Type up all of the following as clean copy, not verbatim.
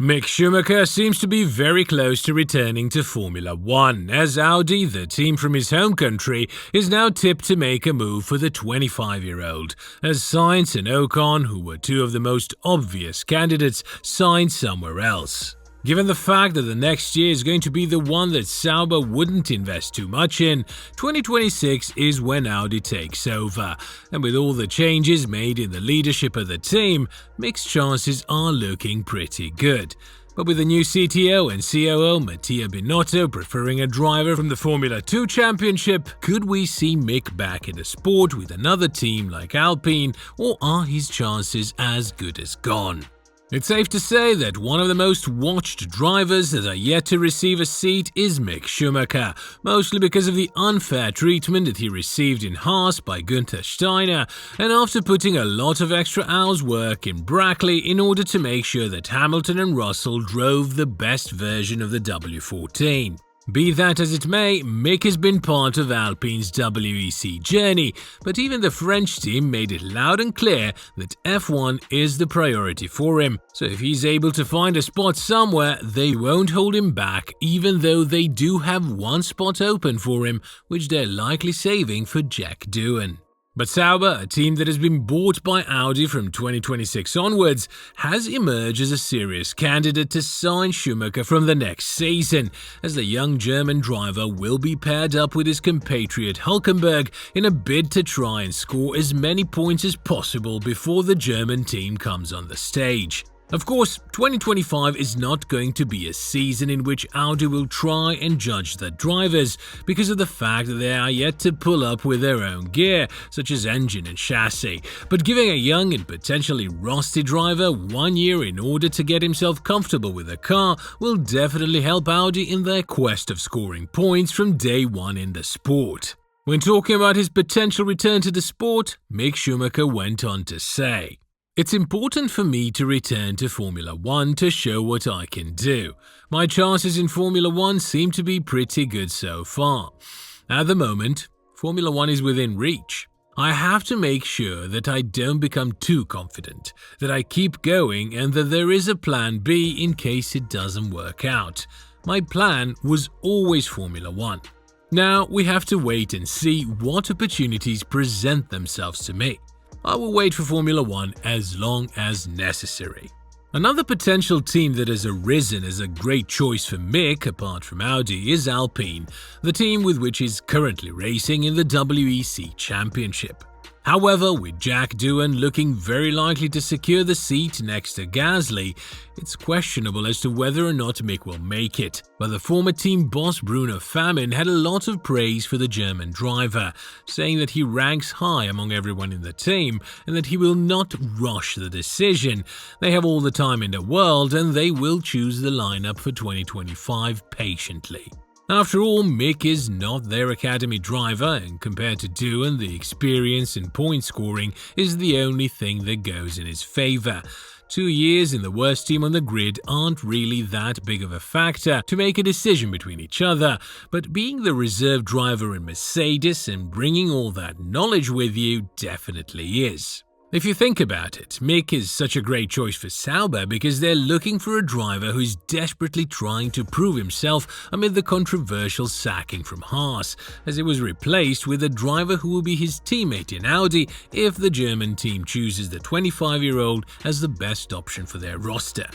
Mick Schumacher seems to be very close to returning to Formula 1, as Audi, the team from his home country, is now tipped to make a move for the 25-year-old, as Sainz and Ocon, who were two of the most obvious candidates, signed somewhere else. Given the fact that the next year is going to be the one that Sauber wouldn't invest too much in, 2026 is when Audi takes over, and with all the changes made in the leadership of the team, Mick's chances are looking pretty good. But with the new CTO and COO Mattia Binotto preferring a driver from the Formula 2 Championship, could we see Mick back in the sport with another team like Alpine, or are his chances as good as gone? It's safe to say that one of the most watched drivers that are yet to receive a seat is Mick Schumacher, mostly because of the unfair treatment that he received in Haas by Günther Steiner, and after putting a lot of extra hours work in Brackley in order to make sure that Hamilton and Russell drove the best version of the W14. Be that as it may, Mick has been part of Alpine's WEC journey, but even the French team made it loud and clear that F1 is the priority for him, so if he's able to find a spot somewhere, they won't hold him back, even though they do have one spot open for him, which they're likely saving for Jack Doohan. But Sauber, a team that has been bought by Audi from 2026 onwards, has emerged as a serious candidate to sign Schumacher from the next season, as the young German driver will be paired up with his compatriot Hülkenberg in a bid to try and score as many points as possible before the German team comes on the stage. Of course, 2025 is not going to be a season in which Audi will try and judge their drivers because of the fact that they are yet to pull up with their own gear, such as engine and chassis, but giving a young and potentially rusty driver 1 year in order to get himself comfortable with the car will definitely help Audi in their quest of scoring points from day one in the sport. When talking about his potential return to the sport, Mick Schumacher went on to say, "It's important for me to return to Formula 1 to show what I can do. My chances in Formula 1 seem to be pretty good so far. At the moment, Formula 1 is within reach. I have to make sure that I don't become too confident, that I keep going and that there is a plan B in case it doesn't work out. My plan was always Formula 1. Now we have to wait and see what opportunities present themselves to me. I will wait for Formula 1 as long as necessary." Another potential team that has arisen as a great choice for Mick, apart from Audi, is Alpine, the team with which he's currently racing in the WEC Championship. However, with Jack Doohan looking very likely to secure the seat next to Gasly, it's questionable as to whether or not Mick will make it, but the former team boss Bruno Famin had a lot of praise for the German driver, saying that he ranks high among everyone in the team and that he will not rush the decision. They have all the time in the world and they will choose the lineup for 2025 patiently. After all, Mick is not their academy driver, and compared to Doohan, the experience and point scoring is the only thing that goes in his favour. 2 years in the worst team on the grid aren't really that big of a factor to make a decision between each other, but being the reserve driver in Mercedes and bringing all that knowledge with you definitely is. If you think about it, Mick is such a great choice for Sauber because they're looking for a driver who's desperately trying to prove himself amid the controversial sacking from Haas, as it was replaced with a driver who will be his teammate in Audi if the German team chooses the 25-year-old as the best option for their roster.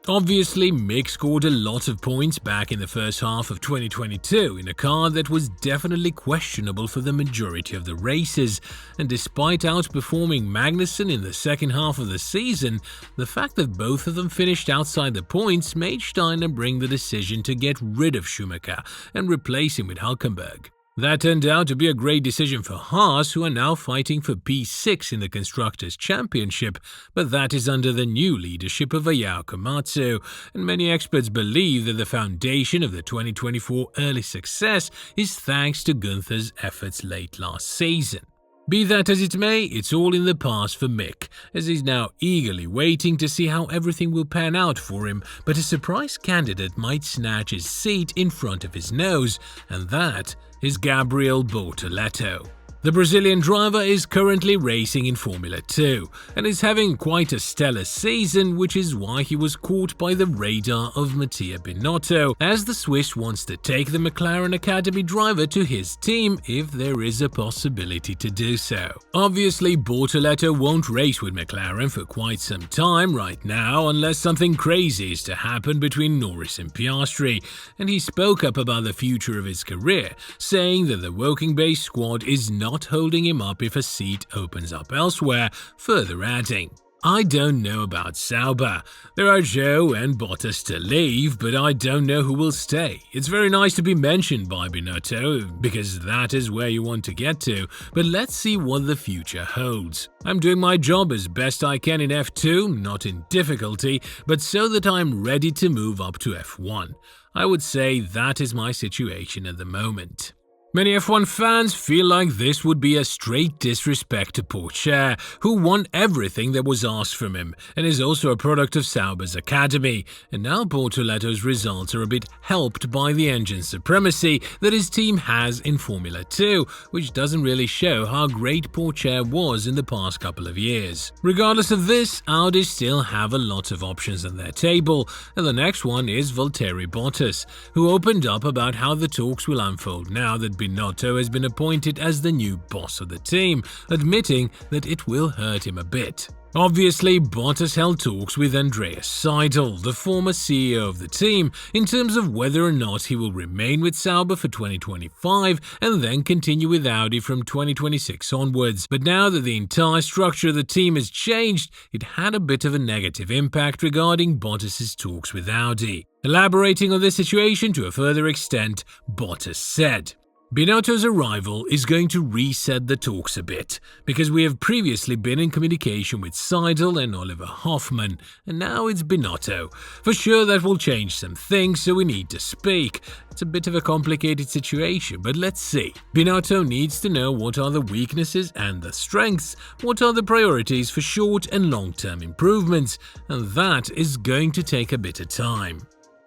Obviously, Mick scored a lot of points back in the first half of 2022 in a car that was definitely questionable for the majority of the races, and despite outperforming Magnussen in the second half of the season, the fact that both of them finished outside the points made Steiner bring the decision to get rid of Schumacher and replace him with Hülkenberg. That turned out to be a great decision for Haas, who are now fighting for P6 in the Constructors' Championship, but that is under the new leadership of Ayao Komatsu, and many experts believe that the foundation of the 2024 early success is thanks to Günther's efforts late last season. Be that as it may, it's all in the past for Mick, as he's now eagerly waiting to see how everything will pan out for him, but a surprise candidate might snatch his seat in front of his nose, and that is Gabriel Bortoleto. The Brazilian driver is currently racing in Formula 2 and is having quite a stellar season, which is why he was caught by the radar of Mattia Binotto, as the Swiss wants to take the McLaren Academy driver to his team if there is a possibility to do so. Obviously, Bortoleto won't race with McLaren for quite some time right now unless something crazy is to happen between Norris and Piastri, and he spoke up about the future of his career, saying that the Woking-based squad is not holding him up if a seat opens up elsewhere, further adding, "I don't know about Sauber. There are Joe and Bottas to leave, but I don't know who will stay. It's very nice to be mentioned by Binotto, because that is where you want to get to, but let's see what the future holds. I'm doing my job as best I can in F2, not in difficulty, but so that I'm ready to move up to F1. I would say that is my situation at the moment." Many F1 fans feel like this would be a straight disrespect to Pourchaire, who won everything that was asked from him and is also a product of Sauber's academy, and now Bortoleto's results are a bit helped by the engine supremacy that his team has in Formula 2, which doesn't really show how great Pourchaire was in the past couple of years. Regardless of this, Audi still have a lot of options on their table, and the next one is Valtteri Bottas, who opened up about how the talks will unfold now that Binotto has been appointed as the new boss of the team, admitting that it will hurt him a bit. Obviously, Bottas held talks with Andreas Seidel, the former CEO of the team, in terms of whether or not he will remain with Sauber for 2025 and then continue with Audi from 2026 onwards. But now that the entire structure of the team has changed, it had a bit of a negative impact regarding Bottas' talks with Audi. Elaborating on this situation to a further extent, Bottas said, "Binotto's arrival is going to reset the talks a bit, because we have previously been in communication with Seidel and Oliver Hoffmann, and now it's Binotto. For sure that will change some things, so we need to speak. It's a bit of a complicated situation, but let's see. Binotto needs to know what are the weaknesses and the strengths, what are the priorities for short and long-term improvements, and that is going to take a bit of time."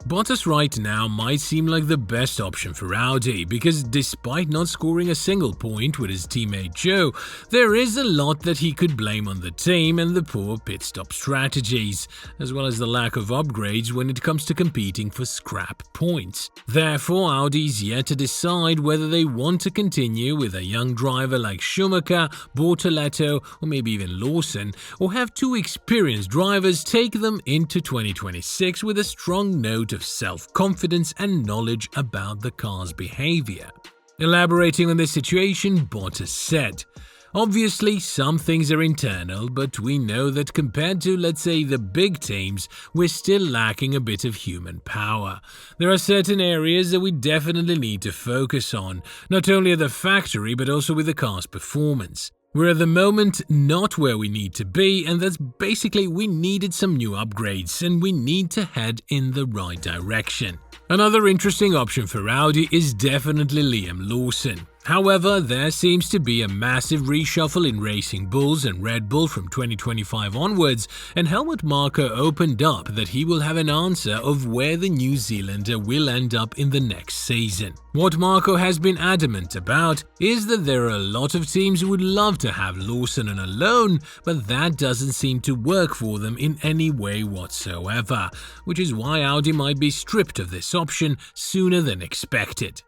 Bottas right now might seem like the best option for Audi because despite not scoring a single point with his teammate Joe, there is a lot that he could blame on the team and the poor pit stop strategies, as well as the lack of upgrades when it comes to competing for scrap points. Therefore, Audi's yet to decide whether they want to continue with a young driver like Schumacher, Bortoleto, or maybe even Lawson, or have two experienced drivers take them into 2026 with a strong note of self-confidence and knowledge about the car's behavior. Elaborating on this situation, Bottas said, "Obviously, some things are internal, but we know that compared to, let's say, the big teams, we're still lacking a bit of human power. There are certain areas that we definitely need to focus on, not only at the factory, but also with the car's performance. We're at the moment not where we need to be, and that's basically we needed some new upgrades and we need to head in the right direction." Another interesting option for Audi is definitely Liam Lawson. However, there seems to be a massive reshuffle in Racing Bulls and Red Bull from 2025 onwards, and Helmut Marko opened up that he will have an answer of where the New Zealander will end up in the next season. What Marko has been adamant about is that there are a lot of teams who would love to have Lawson on a loan, but that doesn't seem to work for them in any way whatsoever, which is why Audi might be stripped of this option sooner than expected.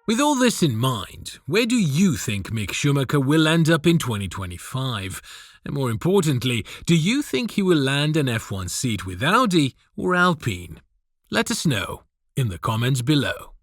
With all this in mind, where do you think Mick Schumacher will end up in 2025? And more importantly, do you think he will land an F1 seat with Audi or Alpine? Let us know in the comments below.